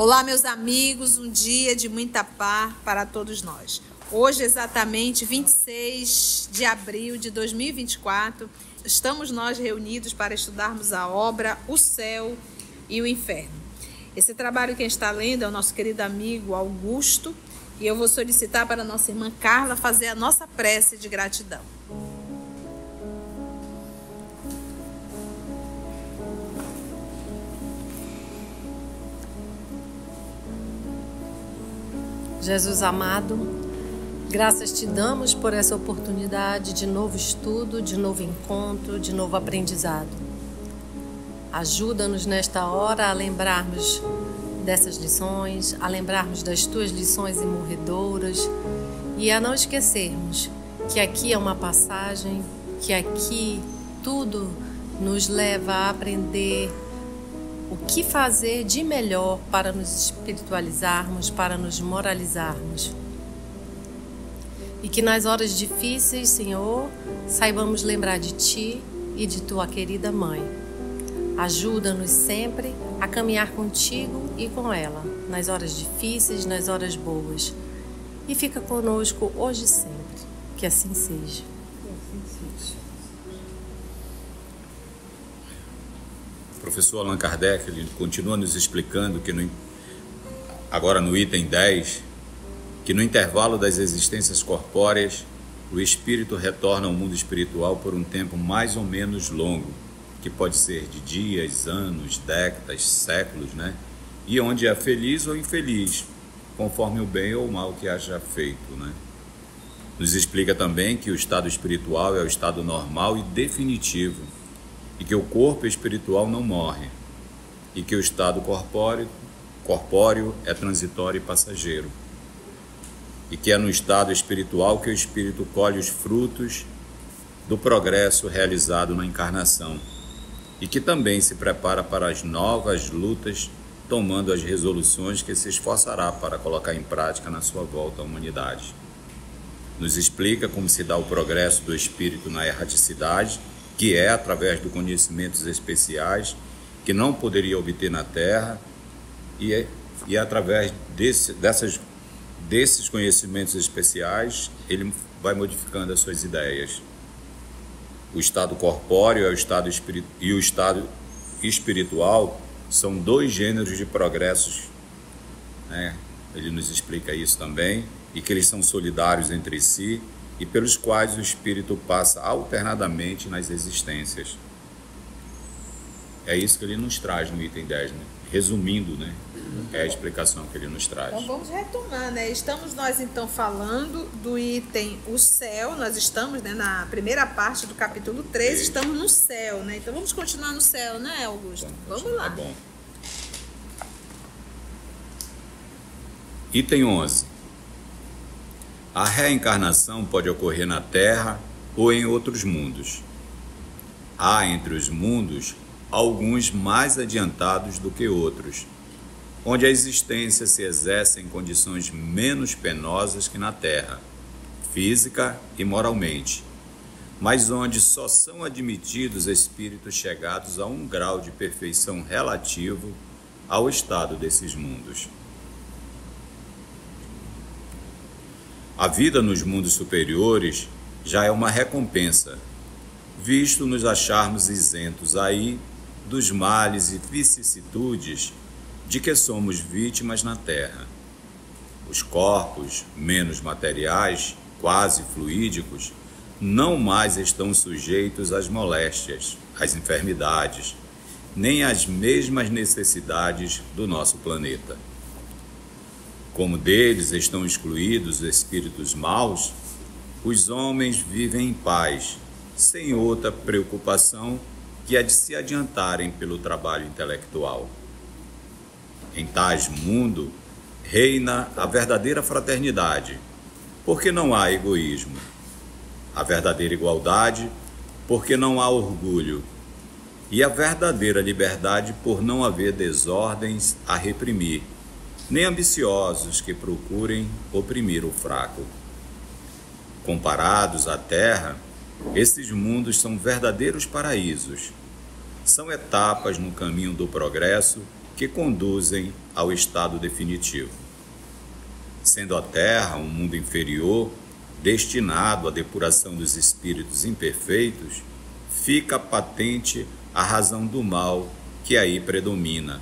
Olá, meus amigos, um dia de muita paz para todos nós. Hoje, exatamente 26 de abril de 2024, estamos nós reunidos para estudarmos a obra O Céu e o Inferno. Esse trabalho quem está lendo é o nosso querido amigo Augusto, e eu vou solicitar para a nossa irmã Carla fazer a nossa prece de gratidão. Jesus amado, graças te damos por essa oportunidade de novo estudo, de novo encontro, de novo aprendizado. Ajuda-nos nesta hora a lembrarmos dessas lições, a lembrarmos das tuas lições imorredoras e a não esquecermos que aqui é uma passagem, que aqui tudo nos leva a aprender o que fazer de melhor para nos espiritualizarmos, para nos moralizarmos. E que nas horas difíceis, Senhor, saibamos lembrar de Ti e de Tua querida Mãe. Ajuda-nos sempre a caminhar contigo e com ela, nas horas difíceis, nas horas boas. E fica conosco hoje e sempre. Que assim seja. O professor Allan Kardec ele continua nos explicando que agora no item 10, que no intervalo das existências corpóreas, o espírito retorna ao mundo espiritual por um tempo mais ou menos longo, que pode ser de dias, anos, décadas, séculos, né? E onde é feliz ou infeliz, conforme o bem ou o mal que haja feito, né? Nos explica também que o estado espiritual é o estado normal e definitivo, e que o corpo espiritual não morre, e que o estado corpóreo é transitório e passageiro, e que é no estado espiritual que o espírito colhe os frutos do progresso realizado na encarnação, e que também se prepara para as novas lutas, tomando as resoluções que se esforçará para colocar em prática na sua volta à humanidade. Nos explica como se dá o progresso do espírito na erraticidade, que é através de conhecimentos especiais que não poderia obter na Terra, e através desses conhecimentos especiais ele vai modificando as suas ideias. O estado corpóreo e o estado espiritual são dois gêneros de progressos, né? Ele nos explica isso também, e que eles são solidários entre si, e pelos quais o espírito passa alternadamente nas existências. É isso que ele nos traz no item 10, né? Resumindo, né? É a explicação que ele nos traz. Então vamos retomar, né? Estamos nós então falando do item O Céu, nós estamos, né, na primeira parte do capítulo 3, estamos no céu, né? Então vamos continuar no céu, né, Augusto? Vamos lá. Tá bom. Item 11. A reencarnação pode ocorrer na Terra ou em outros mundos. Há entre os mundos alguns mais adiantados do que outros, onde a existência se exerce em condições menos penosas que na Terra, física e moralmente, mas onde só são admitidos espíritos chegados a um grau de perfeição relativo ao estado desses mundos. A vida nos mundos superiores já é uma recompensa, visto nos acharmos isentos aí dos males e vicissitudes de que somos vítimas na Terra. Os corpos menos materiais, quase fluídicos, não mais estão sujeitos às moléstias, às enfermidades, nem às mesmas necessidades do nosso planeta. Como deles estão excluídos os espíritos maus, os homens vivem em paz, sem outra preocupação que a de se adiantarem pelo trabalho intelectual. Em tais mundo reina a verdadeira fraternidade, porque não há egoísmo. A verdadeira igualdade, porque não há orgulho. E a verdadeira liberdade, por não haver desordens a reprimir, nem ambiciosos que procurem oprimir o fraco. Comparados à Terra, esses mundos são verdadeiros paraísos. São etapas no caminho do progresso que conduzem ao estado definitivo. Sendo a Terra um mundo inferior, destinado à depuração dos espíritos imperfeitos, fica patente a razão do mal que aí predomina,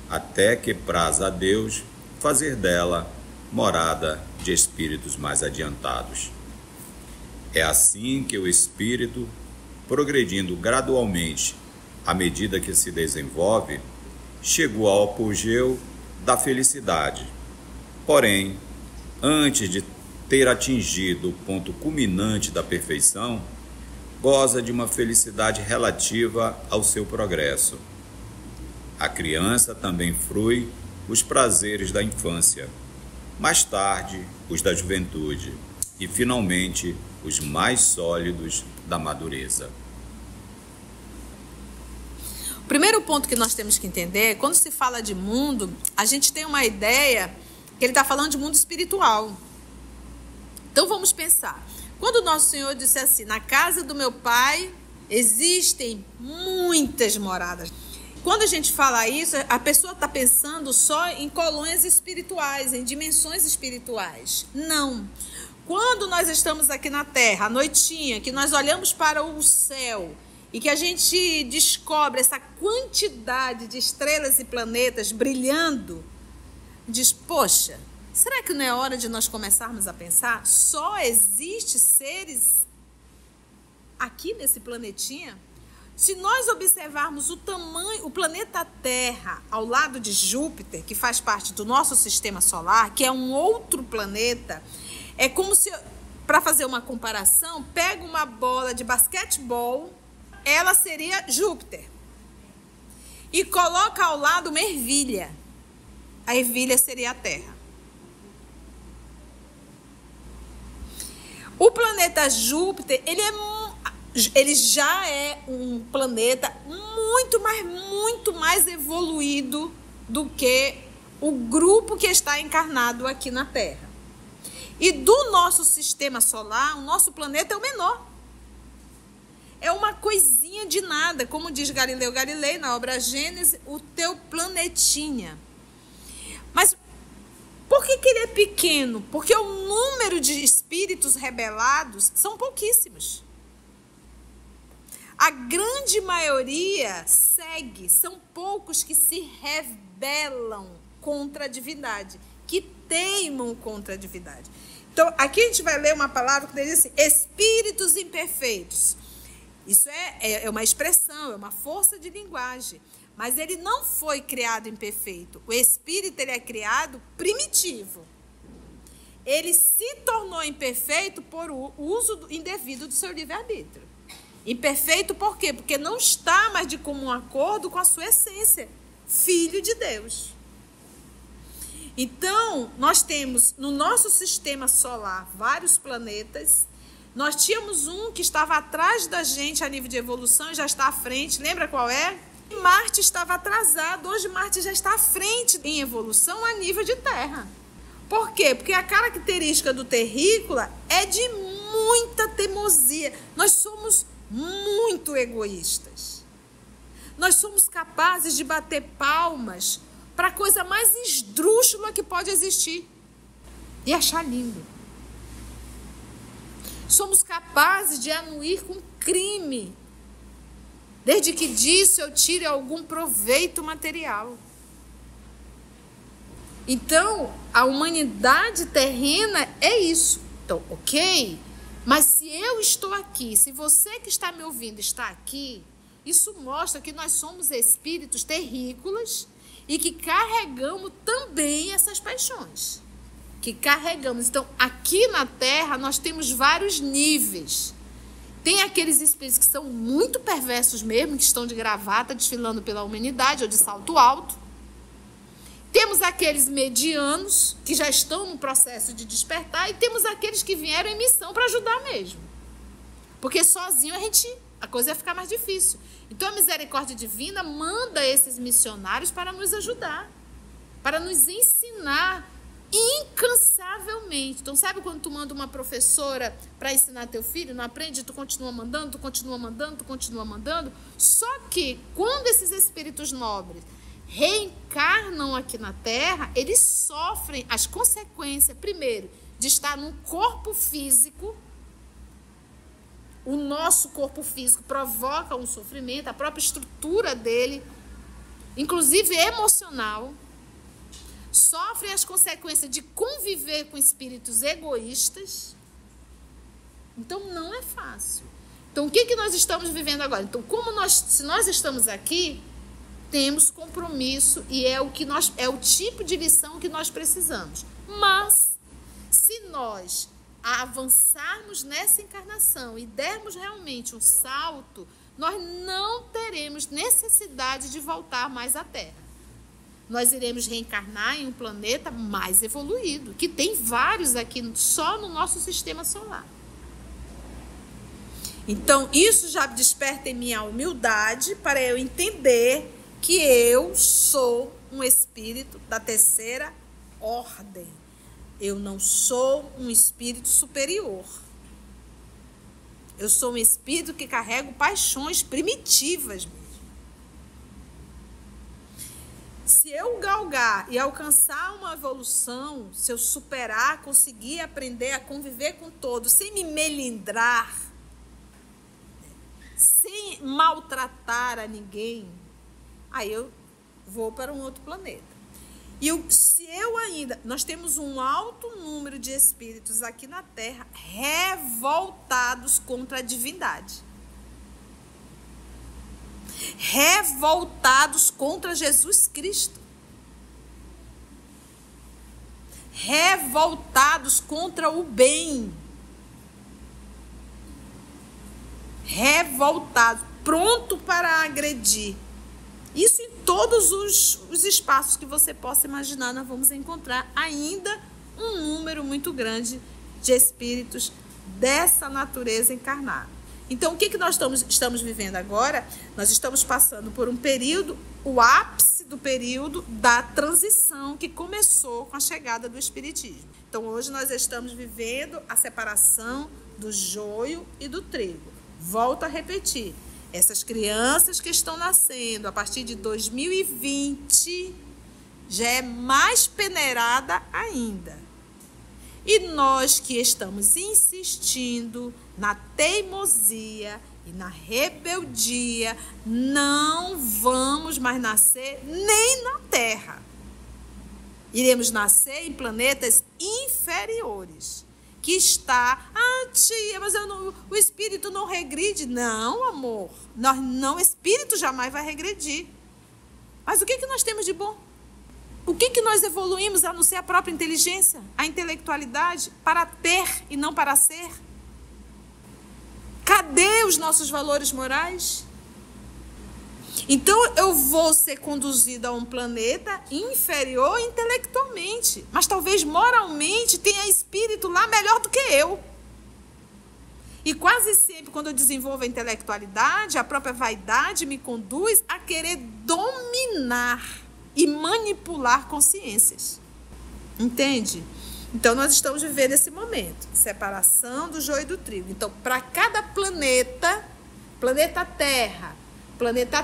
até que praz a Deus fazer dela morada de espíritos mais adiantados. É assim que o espírito, progredindo gradualmente à medida que se desenvolve, chegou ao apogeu da felicidade. Porém, antes de ter atingido o ponto culminante da perfeição, goza de uma felicidade relativa ao seu progresso. A criança também frui os prazeres da infância, mais tarde os da juventude e, finalmente, os mais sólidos da madureza. O primeiro ponto que nós temos que entender é, quando se fala de mundo, a gente tem uma ideia que ele está falando de mundo espiritual. Então vamos pensar. Quando o nosso Senhor disse assim, na casa do meu Pai existem muitas moradas. Quando a gente fala isso, a pessoa está pensando só em colônias espirituais, em dimensões espirituais. Não. Quando nós estamos aqui na Terra, à noitinha, que nós olhamos para o céu e que a gente descobre essa quantidade de estrelas e planetas brilhando, diz, poxa, será que não é hora de nós começarmos a pensar? Só existe seres aqui nesse planetinha? Se nós observarmos o tamanho, o planeta Terra ao lado de Júpiter, que faz parte do nosso sistema solar, que é um outro planeta, é como se, para fazer uma comparação, pega uma bola de basquetebol, ela seria Júpiter, e coloca ao lado uma ervilha. A ervilha seria a Terra. O planeta Júpiter, ele já é um planeta muito mais evoluído do que o grupo que está encarnado aqui na Terra. E do nosso sistema solar, o nosso planeta é o menor. É uma coisinha de nada, como diz Galileu Galilei na obra Gênesis, o teu planetinha. Mas por que ele é pequeno? Porque o número de espíritos rebelados são pouquíssimos. A grande maioria segue, são poucos que se rebelam contra a divindade, que teimam contra a divindade. Então, aqui a gente vai ler uma palavra que diz assim, espíritos imperfeitos. Isso é uma expressão, é uma força de linguagem. Mas ele não foi criado imperfeito. O espírito ele é criado primitivo. Ele se tornou imperfeito por o uso indevido do seu livre-arbítrio. Imperfeito por quê? Porque não está mais de comum acordo com a sua essência. Filho de Deus. Então, nós temos no nosso sistema solar vários planetas. Nós tínhamos um que estava atrás da gente a nível de evolução e já está à frente. Lembra qual é? Marte estava atrasado. Hoje Marte já está à frente em evolução a nível de Terra. Por quê? Porque a característica do terrícola é de muita teimosia. Nós somos muito egoístas. Nós somos capazes de bater palmas para a coisa mais esdrúxula que pode existir e achar lindo. Somos capazes de anuir com crime, desde que disso eu tire algum proveito material. Então, a humanidade terrena é isso. Então, ok, mas se eu estou aqui, se você que está me ouvindo está aqui, isso mostra que nós somos espíritos terrícolas e que carregamos também essas paixões. Que carregamos. Então, aqui na Terra, nós temos vários níveis. Tem aqueles espíritos que são muito perversos mesmo, que estão de gravata, desfilando pela humanidade, ou de salto alto. Temos aqueles medianos, que já estão no processo de despertar, e temos aqueles que vieram em missão para ajudar mesmo. Porque sozinho a coisa ia ficar mais difícil. Então, a misericórdia divina manda esses missionários para nos ajudar, para nos ensinar incansavelmente. Então, sabe quando tu manda uma professora para ensinar teu filho, não aprende, tu continua mandando, tu continua mandando, tu continua mandando? Só que, quando esses espíritos nobres reencarnam aqui na Terra, eles sofrem as consequências, primeiro, de estar num corpo físico. O nosso corpo físico provoca um sofrimento, a própria estrutura dele, inclusive emocional. Sofrem as consequências de conviver com espíritos egoístas. Então, não é fácil. Então, o que nós estamos vivendo agora? Então, se nós estamos aqui, temos compromisso e é o tipo de lição que nós precisamos. Mas, se nós avançarmos nessa encarnação e dermos realmente um salto, nós não teremos necessidade de voltar mais à Terra. Nós iremos reencarnar em um planeta mais evoluído, que tem vários aqui só no nosso sistema solar. Então, isso já desperta em mim a humildade para eu entender que eu sou um espírito da terceira ordem. Eu não sou um espírito superior. Eu sou um espírito que carrego paixões primitivas mesmo. Se eu galgar e alcançar uma evolução, se eu superar, conseguir aprender a conviver com todos, sem me melindrar, sem maltratar a ninguém, aí eu vou para um outro planeta. Nós temos um alto número de espíritos aqui na Terra revoltados contra a divindade. Revoltados contra Jesus Cristo. Revoltados contra o bem. Revoltados, pronto para agredir. Isso em todos os espaços que você possa imaginar, nós vamos encontrar ainda um número muito grande de espíritos dessa natureza encarnada. Então, o que nós estamos vivendo agora? Nós estamos passando por um período, o ápice do período da transição que começou com a chegada do Espiritismo. Então, hoje nós estamos vivendo a separação do joio e do trigo. Volto a repetir, essas crianças que estão nascendo a partir de 2020 já é mais peneirada ainda. E nós que estamos insistindo na teimosia e na rebeldia, não vamos mais nascer nem na Terra. Iremos nascer em planetas inferiores. Que está, tia, mas o espírito não regride. Não, amor, o espírito jamais vai regredir. Mas o que nós temos de bom? O que nós evoluímos a não ser a própria inteligência, a intelectualidade, para ter e não para ser? Cadê os nossos valores morais? Então eu vou ser conduzida a um planeta inferior intelectualmente, mas talvez moralmente tenha espírito lá melhor do que eu. E quase sempre quando eu desenvolvo a intelectualidade, a própria vaidade me conduz a querer dominar e manipular consciências. Entende? Então, nós estamos vivendo esse momento. Separação do joio e do trigo. Então, para cada planeta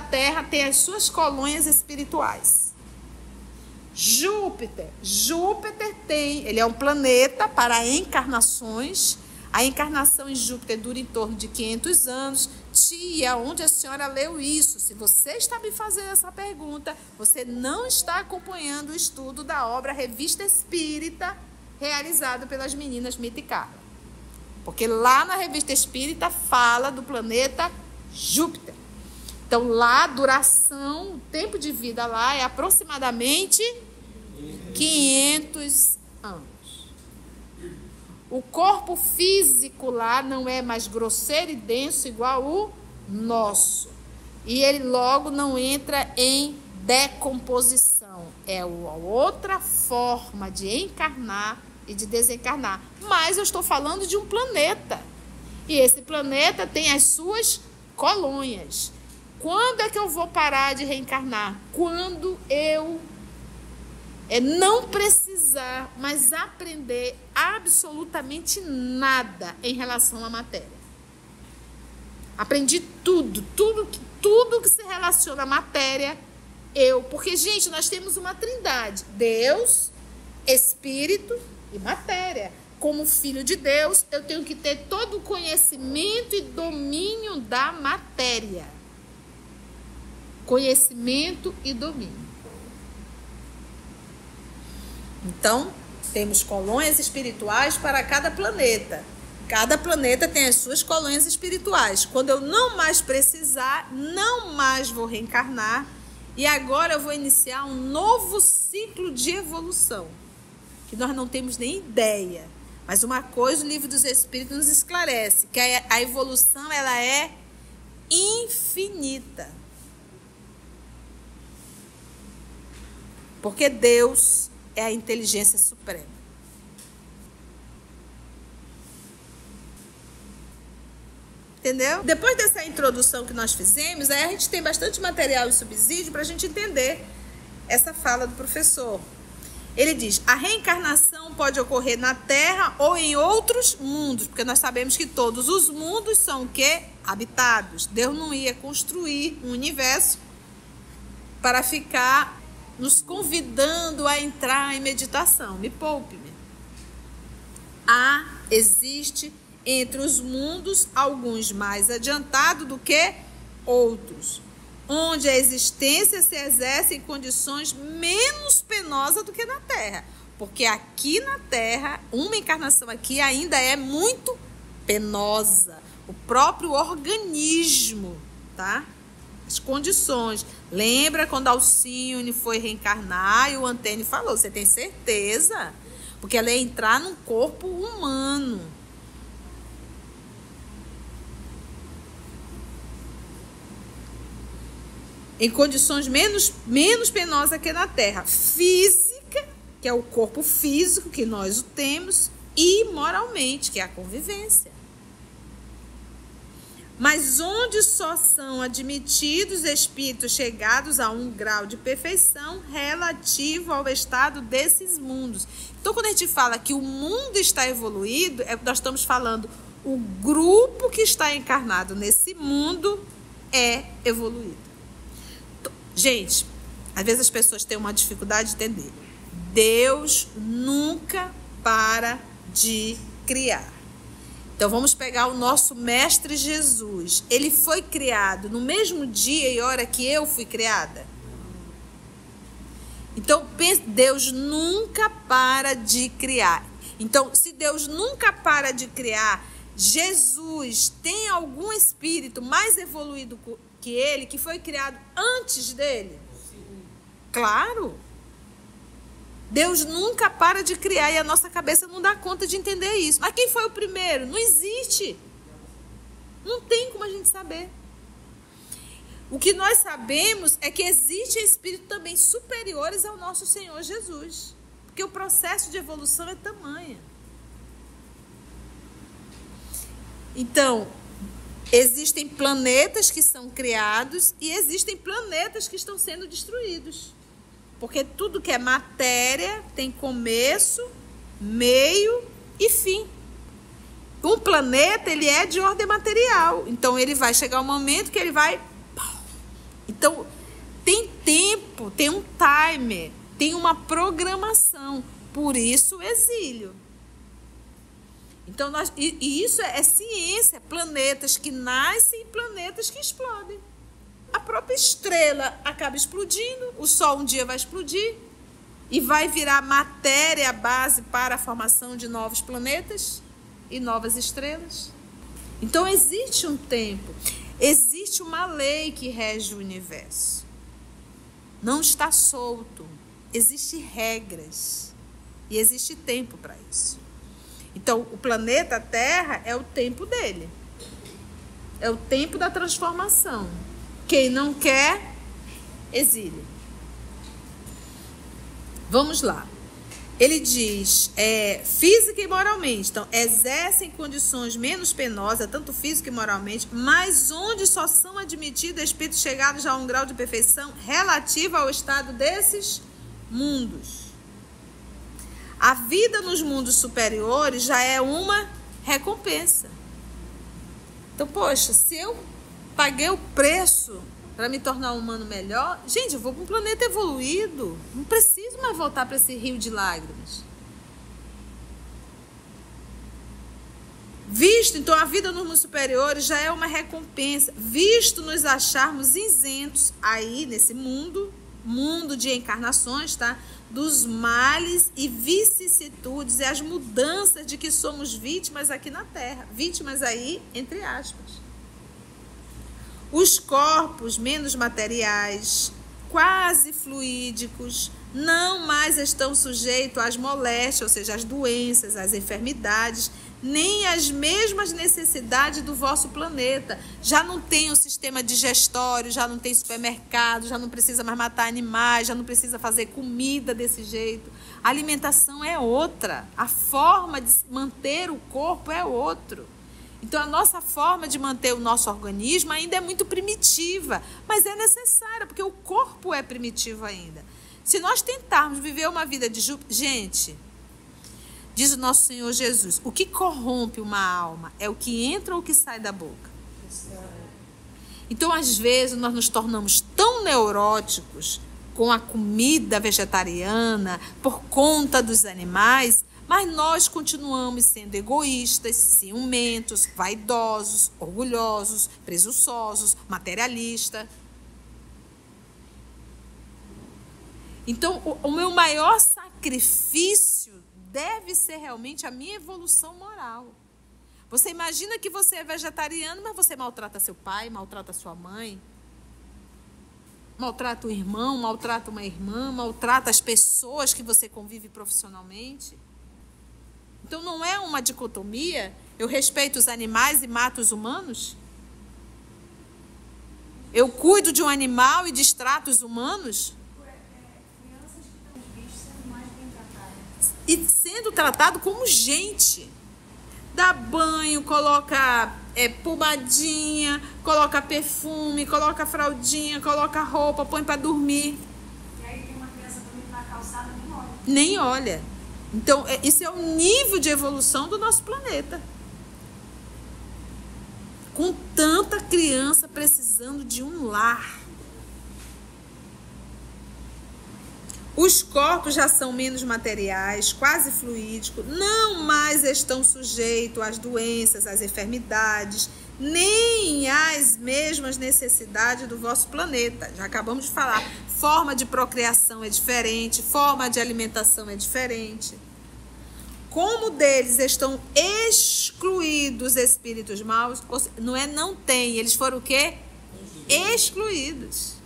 Terra tem as suas colônias espirituais. Júpiter ele é um planeta para encarnações. A encarnação em Júpiter dura em torno de 500 anos. Tia, onde a senhora leu isso? Se você está me fazendo essa pergunta, você não está acompanhando o estudo da obra Revista Espírita, realizado pelas meninas Mita e Carla. Porque lá na Revista Espírita fala do planeta Júpiter. Então, lá a duração, o tempo de vida lá é aproximadamente 500 anos. O corpo físico lá não é mais grosseiro e denso igual o nosso. E ele logo não entra em decomposição. É outra forma de encarnar e de desencarnar. Mas eu estou falando de um planeta. E esse planeta tem as suas colônias. Quando é que eu vou parar de reencarnar? Quando eu não precisar, mas aprender absolutamente nada em relação à matéria. Aprendi tudo que se relaciona à matéria, Porque, gente, nós temos uma trindade: Deus, Espírito e matéria. Como filho de Deus, eu tenho que ter todo o conhecimento e domínio da matéria. Conhecimento e domínio. Então, temos colônias espirituais para cada planeta. Cada planeta tem as suas colônias espirituais. Quando eu não mais precisar, não mais vou reencarnar. E agora eu vou iniciar um novo ciclo de evolução, que nós não temos nem ideia. Mas uma coisa o Livro dos Espíritos nos esclarece, que a evolução ela é infinita. Porque Deus é a inteligência suprema. Entendeu? Depois dessa introdução que nós fizemos, aí a gente tem bastante material e subsídio para a gente entender essa fala do professor. Ele diz: a reencarnação pode ocorrer na Terra ou em outros mundos, porque nós sabemos que todos os mundos são o quê? Habitados. Deus não ia construir um universo para ficar nos convidando a entrar em meditação. Me poupe-me. Existe entre os mundos alguns mais adiantados do que outros, onde a existência se exerce em condições menos penosas do que na Terra. Porque aqui na Terra, uma encarnação aqui ainda é muito penosa. O próprio organismo, tá? As condições. Lembra quando Alcione foi reencarnar e o Antônio falou: você tem certeza? Porque ela ia entrar num corpo humano. Em condições menos penosas que na Terra. Física, que é o corpo físico, que nós o temos, e moralmente, que é a convivência. Mas onde só são admitidos espíritos chegados a um grau de perfeição relativo ao estado desses mundos. Então, quando a gente fala que o mundo está evoluído, nós estamos falando o grupo que está encarnado nesse mundo é evoluído. Gente, às vezes as pessoas têm uma dificuldade de entender. Deus nunca para de criar. Então vamos pegar o nosso mestre Jesus. Ele foi criado no mesmo dia e hora que eu fui criada. Então Deus nunca para de criar. Então, se Deus nunca para de criar, Jesus tem algum espírito mais evoluído que ele, que foi criado antes dele? Claro. Deus nunca para de criar e a nossa cabeça não dá conta de entender isso. Mas quem foi o primeiro? Não existe. Não tem como a gente saber. O que nós sabemos é que existem espíritos também superiores ao nosso Senhor Jesus. Porque o processo de evolução é tamanho. Então, existem planetas que são criados e existem planetas que estão sendo destruídos. Porque tudo que é matéria tem começo, meio e fim. Um planeta, ele é de ordem material. Então, ele vai chegar um momento que ele vai... Então, tem tempo, tem um timer, tem uma programação. Por isso, o exílio. Então, e isso é ciência. Planetas que nascem e planetas que explodem. A própria estrela acaba explodindo, o Sol um dia vai explodir e vai virar matéria base para a formação de novos planetas e novas estrelas. Então existe um tempo, existe uma lei que rege o universo. Não está solto, existem regras e existe tempo para isso. Então o planeta Terra é o tempo dele, é o tempo da transformação. Quem não quer, exílio. Vamos lá. Ele diz, física e moralmente. Então, exercem condições menos penosas, tanto física e moralmente, mas onde só são admitidos espíritos chegados a um grau de perfeição relativo ao estado desses mundos. A vida nos mundos superiores já é uma recompensa. Então, poxa, se eu paguei o preço para me tornar um humano melhor. Gente, eu vou para um planeta evoluído. Não preciso mais voltar para esse rio de lágrimas. Visto, então, a vida nos mundos superiores já é uma recompensa. Visto nos acharmos isentos aí nesse mundo de encarnações, tá? Dos males e vicissitudes e as mudanças de que somos vítimas aqui na Terra. Vítimas aí, entre aspas. Os corpos menos materiais, quase fluídicos, não mais estão sujeitos às moléstias, ou seja, às doenças, às enfermidades, nem às mesmas necessidades do vosso planeta. Já não tem o sistema digestório, já não tem supermercado, já não precisa mais matar animais, já não precisa fazer comida desse jeito. A alimentação é outra, a forma de manter o corpo é outra. Então, a nossa forma de manter o nosso organismo ainda é muito primitiva, mas é necessária, porque o corpo é primitivo ainda. Se nós tentarmos viver uma vida de... Gente, diz o nosso Senhor Jesus, o que corrompe uma alma é o que entra ou o que sai da boca. Então, às vezes, nós nos tornamos tão neuróticos com a comida vegetariana, por conta dos animais, mas nós continuamos sendo egoístas, ciumentos, vaidosos, orgulhosos, presunçosos, materialistas. Então, o meu maior sacrifício deve ser realmente a minha evolução moral. Você imagina que você é vegetariano, mas você maltrata seu pai, maltrata sua mãe, maltrata o irmão, maltrata uma irmã, maltrata as pessoas que você convive profissionalmente. Então, não é uma dicotomia? Eu respeito os animais e mato os humanos? Eu cuido de um animal e destrato os humanos? E sendo tratado como gente. Dá banho, coloca pomadinha, coloca perfume, coloca fraldinha, coloca roupa, põe para dormir. E aí tem uma criança dormindo na calçada, nem olha. Nem olha. Então, isso é o nível de evolução do nosso planeta. Com tanta criança precisando de um lar. Os corpos já são menos materiais, quase fluídicos, não mais estão sujeitos às doenças, às enfermidades, nem às mesmas necessidades do vosso planeta. Já acabamos de falar, forma de procriação é diferente, forma de alimentação é diferente. Como deles estão excluídos espíritos maus, não tem, eles foram o quê? Excluídos.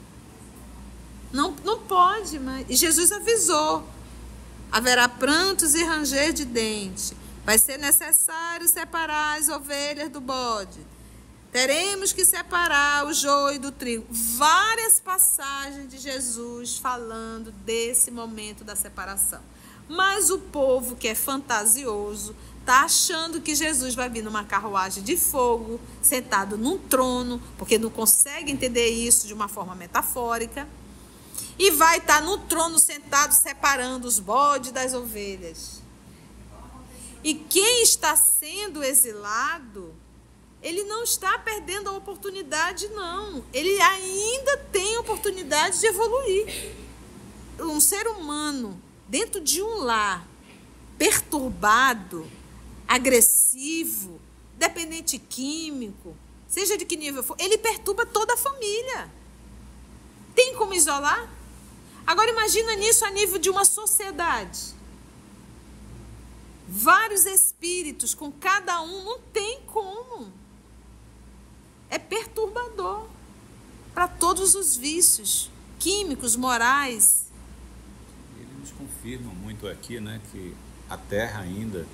Não pode mais. E Jesus avisou, haverá prantos e ranger de dente. Vai ser necessário separar as ovelhas do bode. Teremos que separar o joio do trigo. Várias passagens de Jesus falando desse momento da separação. Mas o povo que é fantasioso está achando que Jesus vai vir numa carruagem de fogo, sentado num trono, porque não consegue entender isso de uma forma metafórica. E vai estar no trono sentado, separando os bodes das ovelhas. E quem está sendo exilado, ele não está perdendo a oportunidade, não. Ele ainda tem oportunidade de evoluir. Um ser humano dentro de um lar, perturbado, agressivo, dependente químico, seja de que nível for, ele perturba toda a família. Tem como isolar? Agora imagina nisso a nível de uma sociedade. Vários espíritos com cada um, não tem como. É perturbador para todos os vícios químicos, morais. Ele nos confirma muito aqui, né, que a Terra ainda,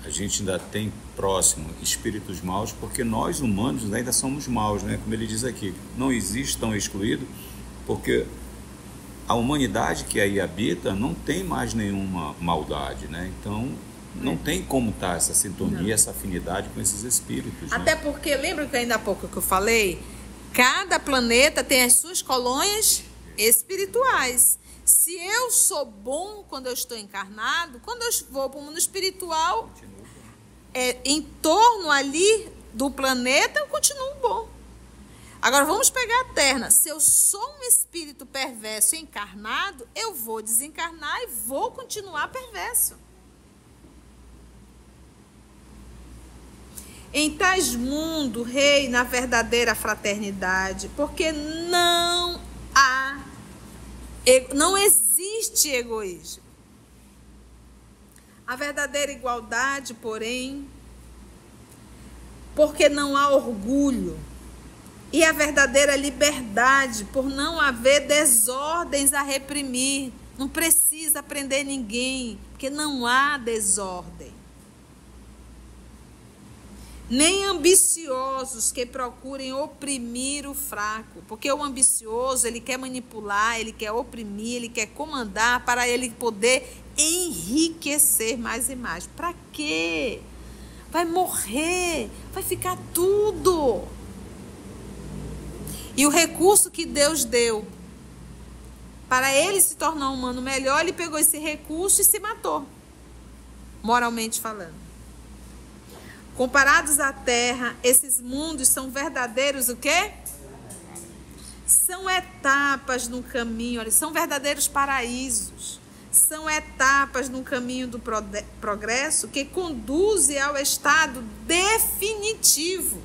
a gente ainda tem próximo espíritos maus, porque nós humanos ainda somos maus, né? Como ele diz aqui, não existe tão excluído, porque a humanidade que aí habita não tem mais nenhuma maldade, né? Então, não tem como estar essa sintonia, essa afinidade com esses espíritos. Até né? porque, lembra que ainda há pouco que eu falei? Cada planeta tem as suas colônias espirituais. Se eu sou bom quando eu estou encarnado, quando eu vou para o mundo espiritual, em torno ali do planeta, eu continuo bom. Agora vamos pegar a terra. Se eu sou um espírito perverso encarnado, eu vou desencarnar e vou continuar perverso. Em tais mundo reina a verdadeira fraternidade, porque não existe egoísmo. A verdadeira igualdade, porém, porque não há orgulho. E a verdadeira liberdade, por não haver desordens a reprimir. Não precisa prender ninguém, porque não há desordem. Nem ambiciosos que procurem oprimir o fraco, porque o ambicioso, ele quer manipular, ele quer oprimir, ele quer comandar para ele poder enriquecer mais e mais. Para quê? Vai morrer, vai ficar tudo. E o recurso que Deus deu para ele se tornar um humano melhor, ele pegou esse recurso e se matou, moralmente falando. Comparados à terra, esses mundos são verdadeiros o quê? São etapas no caminho, olha, são verdadeiros paraísos. São etapas no caminho do progresso que conduzem ao estado definitivo.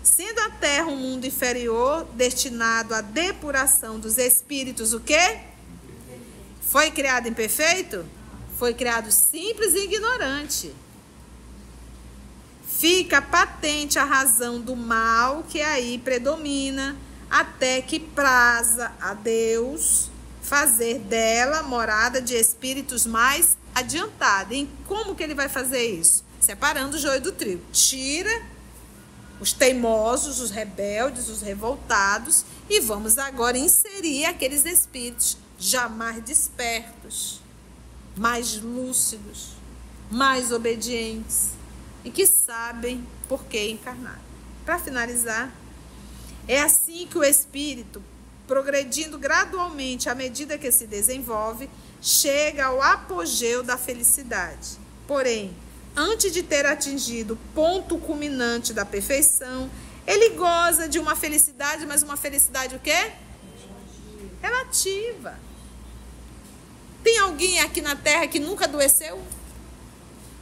Sendo a terra um mundo inferior, destinado à depuração dos espíritos, o quê? Foi criado imperfeito? Foi criado simples e ignorante. Fica patente a razão do mal que aí predomina, até que praza a Deus fazer dela morada de espíritos mais adiantados. E como que ele vai fazer isso? Separando o joio do trigo. Tira os teimosos, os rebeldes, os revoltados, e vamos agora inserir aqueles espíritos já mais despertos, mais lúcidos, mais obedientes, e que sabem por que encarnar. Para finalizar, é assim que o espírito, progredindo gradualmente à medida que se desenvolve, chega ao apogeu da felicidade. Porém, antes de ter atingido o ponto culminante da perfeição, ele goza de uma felicidade, mas uma felicidade o quê? Relativa. Tem alguém aqui na Terra que nunca adoeceu?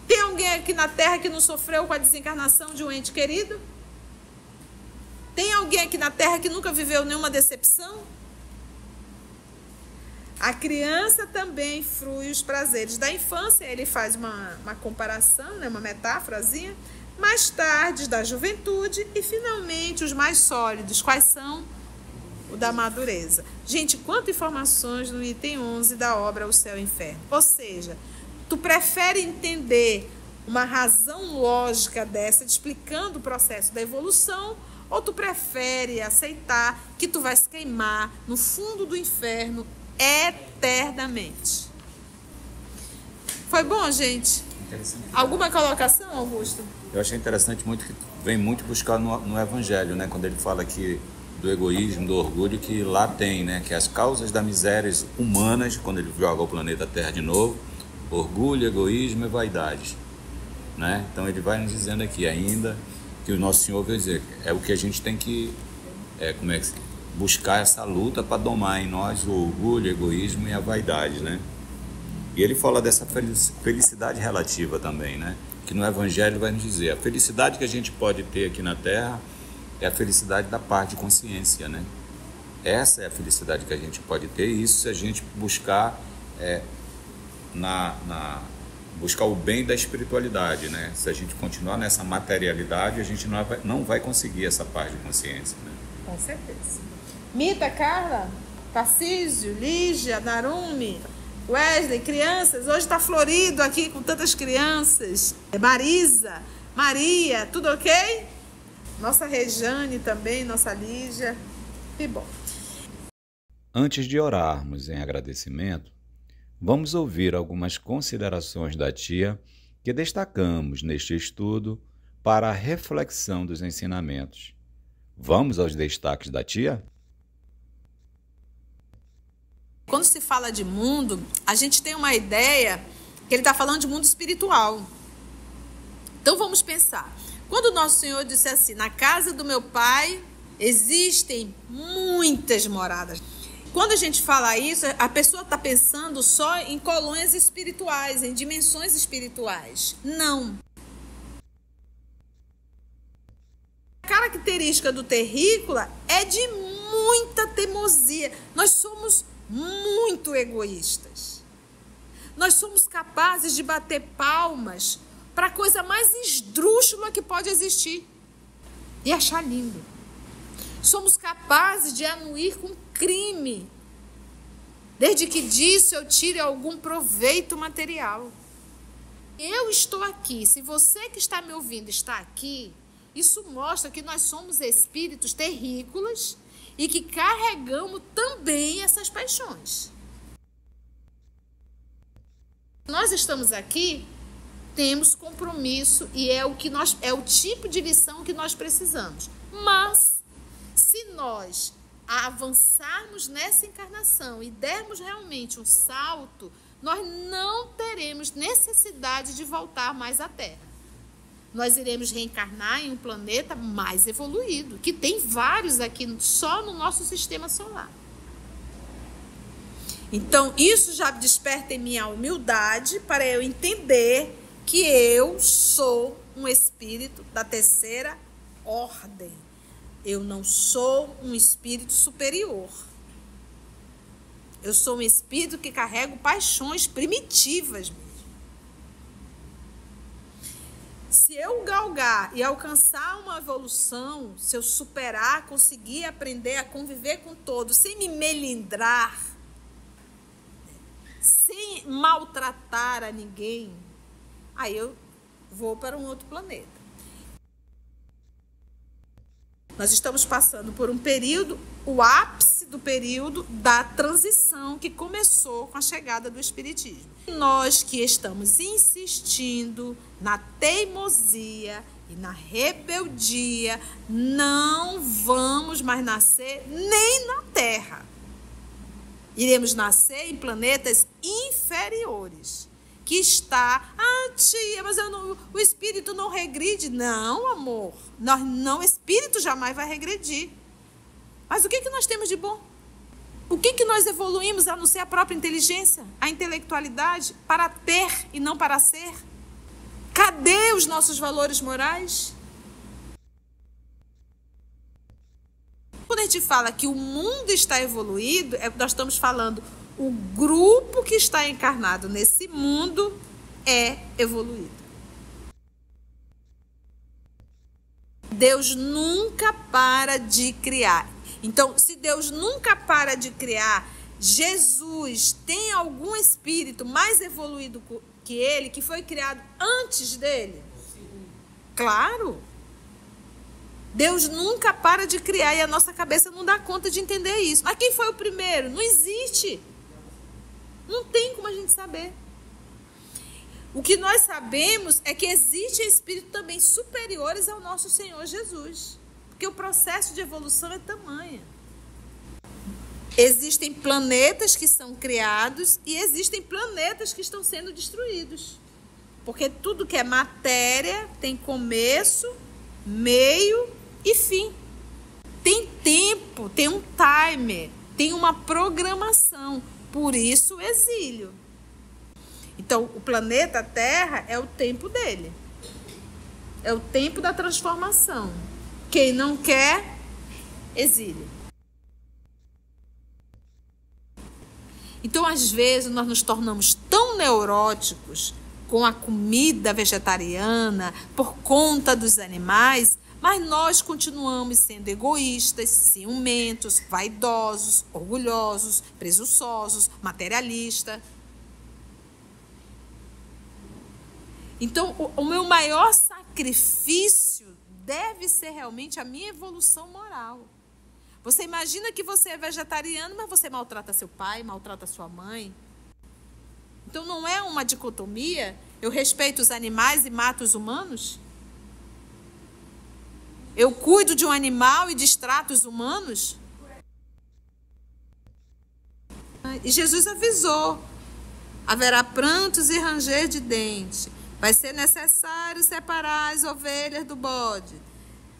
Tem alguém aqui na Terra que não sofreu com a desencarnação de um ente querido? Tem alguém aqui na Terra que nunca viveu nenhuma decepção? A criança também frui os prazeres da infância. Ele faz uma comparação, né, uma metáforazinha. Mais tarde, da juventude. E, finalmente, os mais sólidos. Quais são? O da madureza. Gente, quantas informações no item 11 da obra O Céu e o Inferno. Ou seja, tu prefere entender uma razão lógica dessa, explicando o processo da evolução, ou tu prefere aceitar que tu vai se queimar no fundo do inferno eternamente? Foi bom, gente? Alguma colocação, Augusto? Eu achei interessante muito que vem muito buscar no Evangelho, né? Quando ele fala aqui do egoísmo, do orgulho, que lá tem, né? Que as causas das misérias humanas, quando ele joga o planeta Terra de novo, orgulho, egoísmo e vaidade, né? Então ele vai nos dizendo aqui ainda que o nosso Senhor vai dizer, é o que a gente tem que buscar essa luta para domar em nós o orgulho, o egoísmo e a vaidade, né? E ele fala dessa felicidade relativa também, né? Que no Evangelho vai nos dizer, a felicidade que a gente pode ter aqui na Terra é a felicidade da paz de consciência, né? Essa é a felicidade que a gente pode ter, e isso se a gente buscar buscar o bem da espiritualidade, né? Se a gente continuar nessa materialidade, a gente não vai conseguir essa paz de consciência, né? Com certeza. Mita, Carla, Tarcísio, Lígia, Narumi, Wesley, crianças, hoje está florido aqui com tantas crianças. Marisa, Maria, tudo ok? Nossa Rejane também, nossa Lígia, que bom. Antes de orarmos em agradecimento, vamos ouvir algumas considerações da tia que destacamos neste estudo para a reflexão dos ensinamentos. Vamos aos destaques da tia? Quando se fala de mundo, a gente tem uma ideia que ele está falando de mundo espiritual. Então vamos pensar. Quando o nosso Senhor disse assim, na casa do meu Pai existem muitas moradas. Quando a gente fala isso, a pessoa está pensando só em colônias espirituais, em dimensões espirituais. Não. A característica do terrícola é de muita teimosia. Nós somos muito egoístas. Nós somos capazes de bater palmas para a coisa mais esdrúxula que pode existir e achar lindo. Somos capazes de anuir com crime, desde que disso eu tire algum proveito material. Eu estou aqui, se você que está me ouvindo está aqui, isso mostra que nós somos espíritos terrícolas e que carregamos também essas paixões. Nós estamos aqui, temos compromisso e é o tipo de lição que nós precisamos. Mas se nós avançarmos nessa encarnação e dermos realmente um salto, nós não teremos necessidade de voltar mais à Terra. Nós iremos reencarnar em um planeta mais evoluído, que tem vários aqui só no nosso sistema solar. Então, isso já desperta em mim a humildade para eu entender que eu sou um espírito da terceira ordem. Eu não sou um espírito superior. Eu sou um espírito que carrego paixões primitivas mesmo. Se eu galgar e alcançar uma evolução, se eu superar, conseguir aprender a conviver com todos, sem me melindrar, sem maltratar a ninguém, aí eu vou para um outro planeta. Nós estamos passando por um período, o ápice do período da transição que começou com a chegada do Espiritismo. Nós que estamos insistindo na teimosia e na rebeldia, não vamos mais nascer nem na Terra. Iremos nascer em planetas inferiores. Que está, tia, mas o espírito não regride. Não, amor, o espírito jamais vai regredir. Mas o que nós temos de bom? O que nós evoluímos a não ser a própria inteligência, a intelectualidade, para ter e não para ser? Cadê os nossos valores morais? Quando a gente fala que o mundo está evoluído, nós estamos falando o grupo que está encarnado nesse mundo é evoluído. Deus nunca para de criar. Então, se Deus nunca para de criar, Jesus tem algum espírito mais evoluído que ele, que foi criado antes dele? Claro. Deus nunca para de criar e a nossa cabeça não dá conta de entender isso. Mas quem foi o primeiro? Não existe. Não tem como a gente saber. O que nós sabemos é que existem espíritos também superiores ao nosso Senhor Jesus. Porque o processo de evolução é tamanho. Existem planetas que são criados e existem planetas que estão sendo destruídos. Porque tudo que é matéria tem começo, meio e fim. Tem tempo, tem um timer, tem uma programação. Por isso o exílio. Então, o planeta Terra é o tempo dele. É o tempo da transformação. Quem não quer, exílio. Então, às vezes, nós nos tornamos tão neuróticos com a comida vegetariana, por conta dos animais, mas nós continuamos sendo egoístas, ciumentos, vaidosos, orgulhosos, presunçosos, materialistas. Então, o meu maior sacrifício deve ser realmente a minha evolução moral. Você imagina que você é vegetariano, mas você maltrata seu pai, maltrata sua mãe. Então, não é uma dicotomia? Eu respeito os animais e mato os humanos? Eu cuido de um animal e destrato os humanos? E Jesus avisou: haverá prantos e ranger de dentes. Vai ser necessário separar as ovelhas do bode.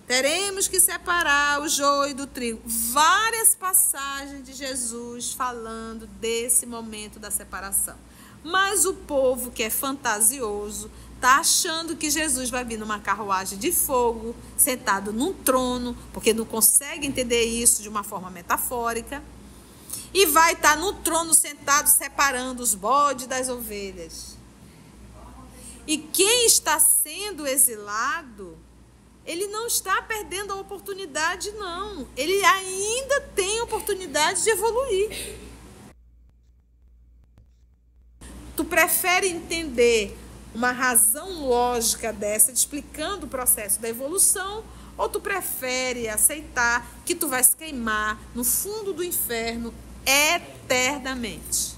Teremos que separar o joio do trigo. Várias passagens de Jesus falando desse momento da separação. Mas o povo que é fantasioso está achando que Jesus vai vir numa carruagem de fogo, sentado num trono, porque não consegue entender isso de uma forma metafórica. E vai estar no trono sentado, separando os bodes das ovelhas. E quem está sendo exilado, ele não está perdendo a oportunidade, não. Ele ainda tem oportunidade de evoluir. Tu prefere entender uma razão lógica dessa, explicando o processo da evolução, ou tu prefere aceitar que tu vai se queimar no fundo do inferno eternamente?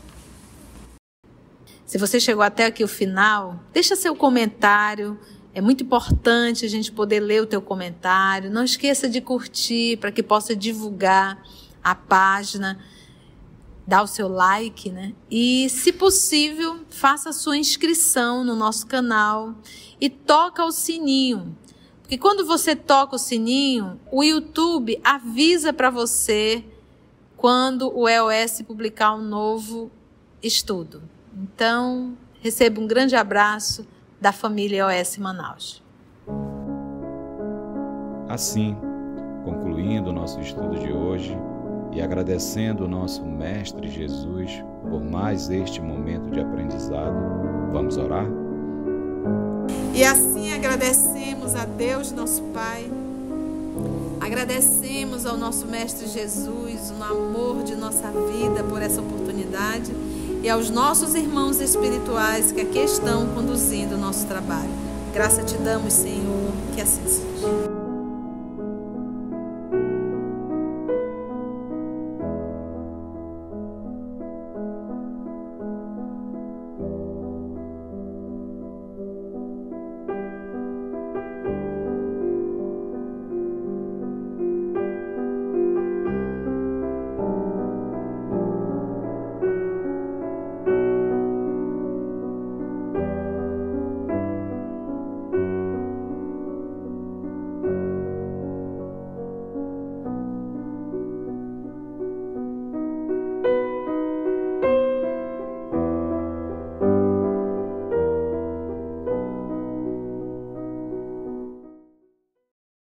Se você chegou até aqui o final, deixa seu comentário. É muito importante a gente poder ler o teu comentário. Não esqueça de curtir para que possa divulgar a página. Dá o seu like, né? E, se possível, faça a sua inscrição no nosso canal e toca o sininho. Porque quando você toca o sininho, o YouTube avisa para você quando o EOS publicar um novo estudo. Então, receba um grande abraço da família EOS Manaus. Assim, concluindo o nosso estudo de hoje e agradecendo o nosso Mestre Jesus por mais este momento de aprendizado, vamos orar? E assim agradecemos a Deus, nosso Pai, agradecemos ao nosso Mestre Jesus, o amor de nossa vida por essa oportunidade, e aos nossos irmãos espirituais que aqui estão conduzindo o nosso trabalho. Graça te damos, Senhor, que assim seja.